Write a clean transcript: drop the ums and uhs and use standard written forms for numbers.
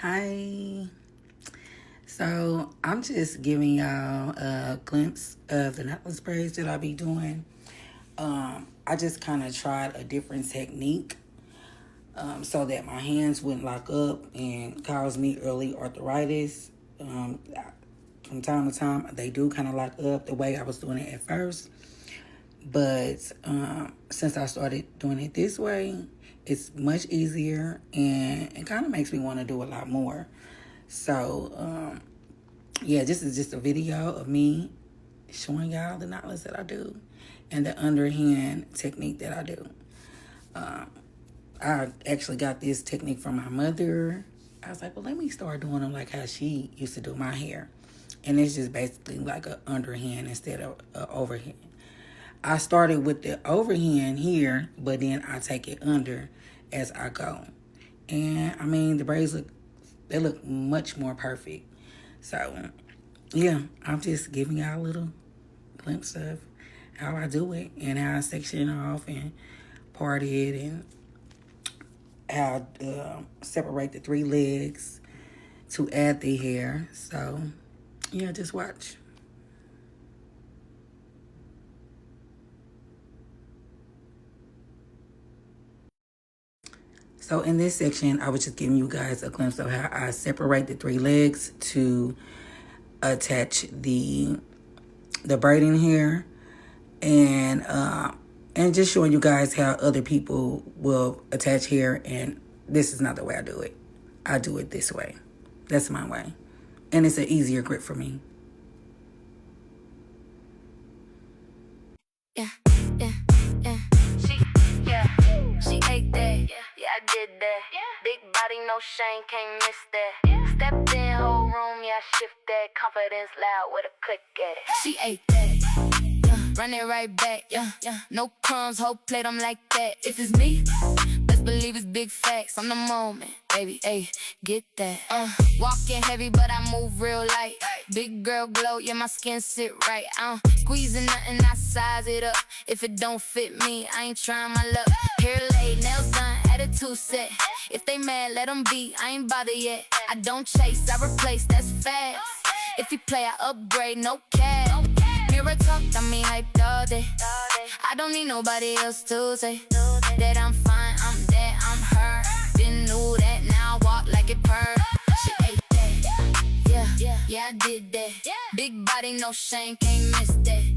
Hi. So I'm just giving y'all a glimpse of the knotless braids that I'll be doing. I just kind of tried a different technique so that my hands wouldn't lock up and cause me early arthritis. From time to time, they do kind of lock up the way I was doing it at first. But since I started doing it this way, it's much easier and it kind of makes me want to do a lot more. So, yeah, this is just a video of me showing y'all the knotless that I do and the underhand technique that I do. I actually got this technique from my mother. I was like, well, let me start doing them like how she used to do my hair. And it's just basically like an underhand instead of an overhand. I started with the overhand here, but then I take it under as I go. And I mean, the braids look much more perfect. So, yeah, I'm just giving y'all a little glimpse of how I do it and how I section it off and part it and how I separate the 3 legs to add the hair. So, yeah, just watch. So in this section, I was just giving you guys a glimpse of how I separate the 3 legs to attach the braiding hair, and just showing you guys how other people will attach hair, and this is not the way I do it. I do it this way. That's my way. And it's an easier grip for me. Yeah. She ate that. Yeah, I did that. Big body, no shame, can't miss that. Stepped in, whole room, yeah, I shift that. Confidence loud with a click at it. She ate that. Run it right back. No crumbs, whole plate, I'm like that. If it's me, best believe it's big facts. I'm the moment, baby, ayy, get that. Walking heavy, but I move real light. Big girl glow, yeah, my skin sit right. Squeezing nothing, I size it up. If it don't fit me, I ain't trying my luck. Hair laid, nails done, attitude set. If they mad, let them be, I ain't bothered yet. I don't chase, I replace, that's fast. If you play, I upgrade, no cap. Mirror talk, got me hyped all day. I don't need nobody else to say that I'm fine, I'm that, I'm her. Been knew that, now I walk like it purr. She ate that, yeah, I did that. Big body, no shame, can't miss that.